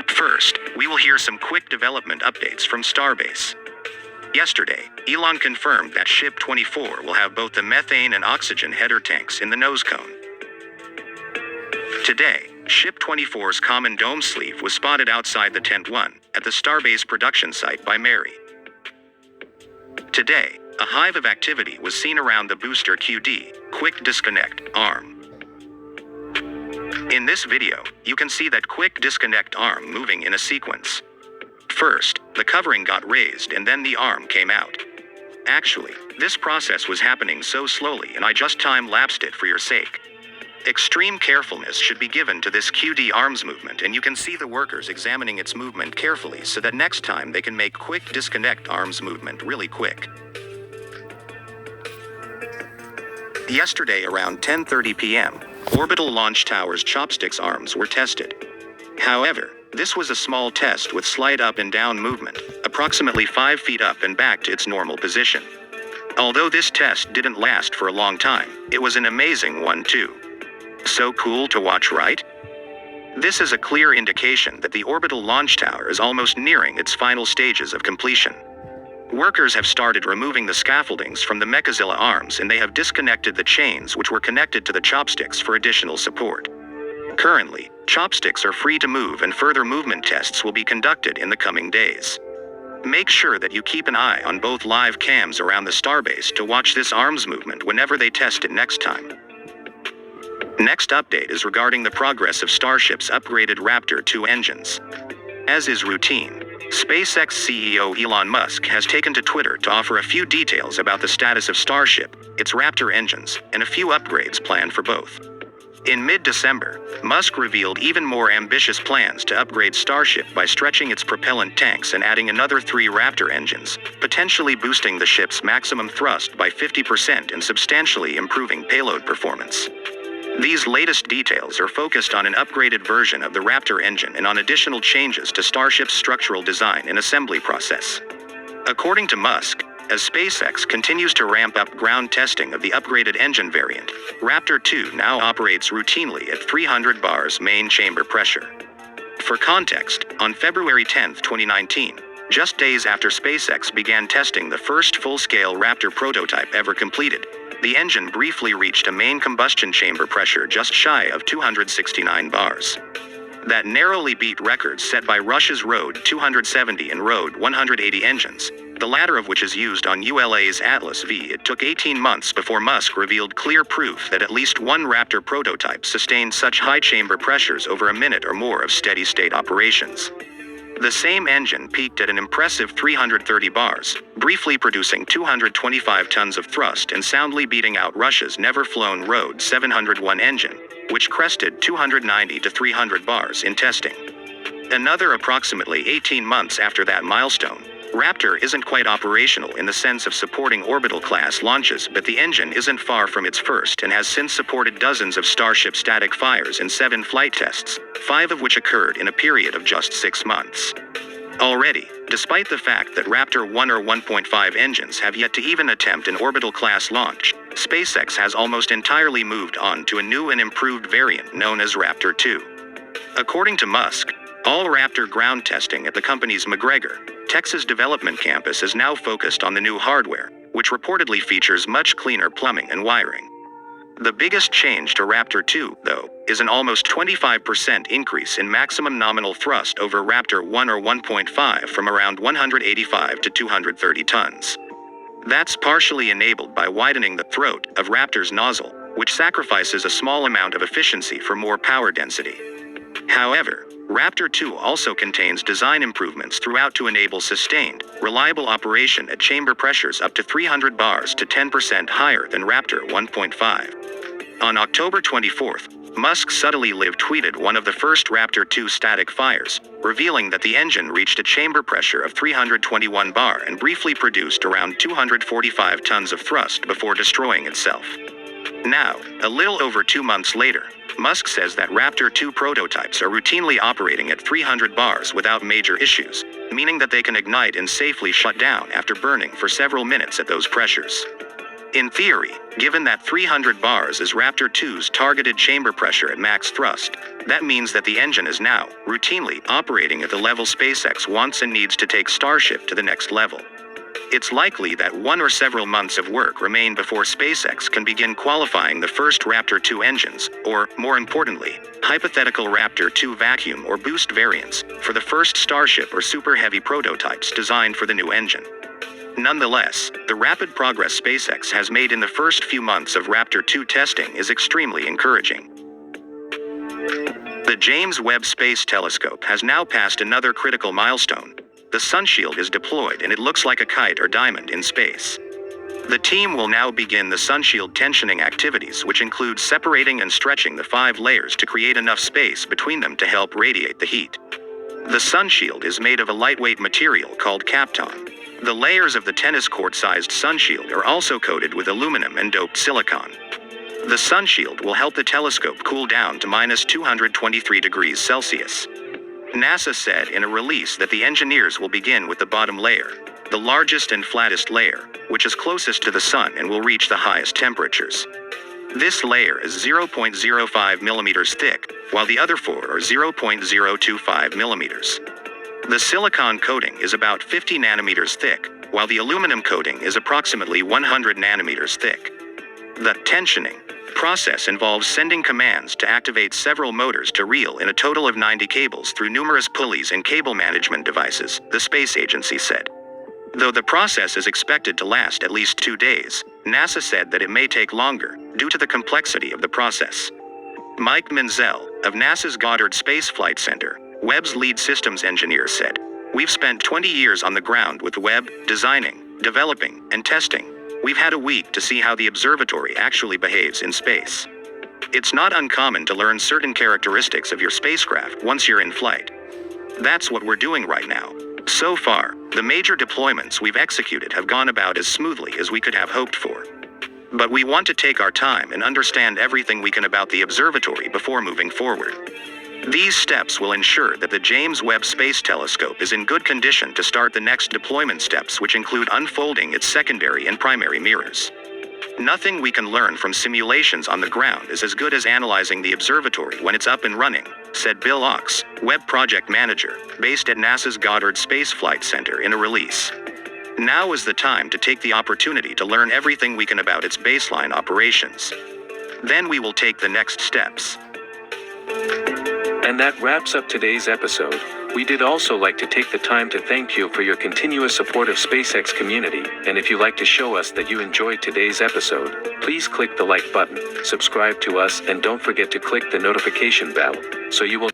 First, we will hear some quick development updates from Starbase. Yesterday, Elon confirmed that Ship 24 will have both the methane and oxygen header tanks in the nose cone. Today, Ship 24's common dome sleeve was spotted outside the Tent 1 at the Starbase production site by Mary. Today, a hive of activity was seen around the booster QD, Quick Disconnect, arm. In this video, you can see that Quick Disconnect arm moving in a sequence. First, the covering got raised and then the arm came out. Actually, this process was happening so slowly and I just time-lapsed it for your sake. Extreme carefulness should be given to this QD arms movement, and you can see the workers examining its movement carefully so that next time they can make Quick Disconnect arms movement really quick. Yesterday around 10:30 p.m., Orbital Launch Tower's chopsticks arms were tested. However, this was a small test with slight up and down movement, approximately 5 feet up and back to its normal position. Although this test didn't last for a long time, it was an amazing one too. So cool to watch, right? This is a clear indication that the orbital launch tower is almost nearing its final stages of completion. Workers have started removing the scaffoldings from the Mechazilla arms and they have disconnected the chains which were connected to the chopsticks for additional support. Currently, chopsticks are free to move and further movement tests will be conducted in the coming days. Make sure that you keep an eye on both live cams around the Starbase to watch this arms movement whenever they test it next time. Next update is regarding the progress of Starship's upgraded Raptor 2 engines. As is routine, SpaceX CEO Elon Musk has taken to Twitter to offer a few details about the status of Starship, its Raptor engines, and a few upgrades planned for both. In mid-December, Musk revealed even more ambitious plans to upgrade Starship by stretching its propellant tanks and adding another 3 Raptor engines, potentially boosting the ship's maximum thrust by 50% and substantially improving payload performance. These latest details are focused on an upgraded version of the Raptor engine and on additional changes to Starship's structural design and assembly process. According to Musk, as SpaceX continues to ramp up ground testing of the upgraded engine variant, Raptor 2 now operates routinely at 300 bars main chamber pressure. For context, on February 10, 2019, just days after SpaceX began testing the first full-scale Raptor prototype ever completed, the engine briefly reached a main combustion chamber pressure just shy of 269 bars. That narrowly beat records set by Russia's Road 270 and Road 180 engines, the latter of which is used on ULA's Atlas V. It took 18 months before Musk revealed clear proof that at least one Raptor prototype sustained such high chamber pressures over a minute or more of steady-state operations. The same engine peaked at an impressive 330 bars, briefly producing 225 tons of thrust and soundly beating out Russia's never-flown Road 701 engine, which crested 290 to 300 bars in testing. Another approximately 18 months after that milestone, Raptor isn't quite operational in the sense of supporting orbital-class launches, but the engine isn't far from its first and has since supported dozens of Starship static fires in 7 flight tests, 5 of which occurred in a period of just 6 months. Already, despite the fact that Raptor 1 or 1.5 engines have yet to even attempt an orbital-class launch, SpaceX has almost entirely moved on to a new and improved variant known as Raptor 2. According to Musk, all Raptor ground testing at the company's McGregor, Texas development campus is now focused on the new hardware, which reportedly features much cleaner plumbing and wiring. The biggest change to Raptor 2, though, is an almost 25% increase in maximum nominal thrust over Raptor 1 or 1.5 from around 185 to 230 tons. That's partially enabled by widening the throat of Raptor's nozzle, which sacrifices a small amount of efficiency for more power density. However, Raptor 2 also contains design improvements throughout to enable sustained, reliable operation at chamber pressures up to 300 bars to 10% higher than Raptor 1.5. On October 24th, Musk subtly live-tweeted one of the first Raptor 2 static fires, revealing that the engine reached a chamber pressure of 321 bar and briefly produced around 245 tons of thrust before destroying itself. Now, a little over 2 months later, Musk says that Raptor 2 prototypes are routinely operating at 300 bars without major issues, meaning that they can ignite and safely shut down after burning for several minutes at those pressures. In theory, given that 300 bars is Raptor 2's targeted chamber pressure at max thrust, that means that the engine is now, routinely, operating at the level SpaceX wants and needs to take Starship to the next level. It's likely that 1 or several months of work remain before SpaceX can begin qualifying the first Raptor 2 engines, or, more importantly, hypothetical Raptor 2 vacuum or boost variants, for the first Starship or Super Heavy prototypes designed for the new engine. Nonetheless, the rapid progress SpaceX has made in the first few months of Raptor 2 testing is extremely encouraging. The James Webb Space Telescope has now passed another critical milestone. The sunshield is deployed and it looks like a kite or diamond in space. The team will now begin the sunshield tensioning activities, which include separating and stretching the 5 layers to create enough space between them to help radiate the heat. The sunshield is made of a lightweight material called Kapton. The layers of the tennis court-sized sunshield are also coated with aluminum and doped silicon. The sunshield will help the telescope cool down to -223 degrees Celsius. NASA said in a release that the engineers will begin with the bottom layer, the largest and flattest layer, which is closest to the sun and will reach the highest temperatures. This layer is 0.05 millimeters thick, while the other 4 are 0.025 millimeters. The silicon coating is about 50 nanometers thick, while the aluminum coating is approximately 100 nanometers thick. The tensioning process involves sending commands to activate several motors to reel in a total of 90 cables through numerous pulleys and cable management devices, the space agency said. Though the process is expected to last at least 2 days, NASA said that it may take longer, due to the complexity of the process. Mike Menzel, of NASA's Goddard Space Flight Center, Webb's lead systems engineer, said, "We've spent 20 years on the ground with Webb, designing, developing, and testing. We've had a week to see how the observatory actually behaves in space. It's not uncommon to learn certain characteristics of your spacecraft once you're in flight. That's what we're doing right now. So far, the major deployments we've executed have gone about as smoothly as we could have hoped for. But we want to take our time and understand everything we can about the observatory before moving forward. These steps will ensure that the James Webb Space Telescope is in good condition to start the next deployment steps, which include unfolding its secondary and primary mirrors. Nothing we can learn from simulations on the ground is as good as analyzing the observatory when it's up and running," said Bill Ox, Webb project manager, based at NASA's Goddard Space Flight Center, in a release. "Now is the time to take the opportunity to learn everything we can about its baseline operations. Then we will take the next steps." And that wraps up today's episode. We did also like to take the time to thank you for your continuous support of SpaceX community, and if you like to show us that you enjoyed today's episode, please click the like button, subscribe to us, and don't forget to click the notification bell, so you will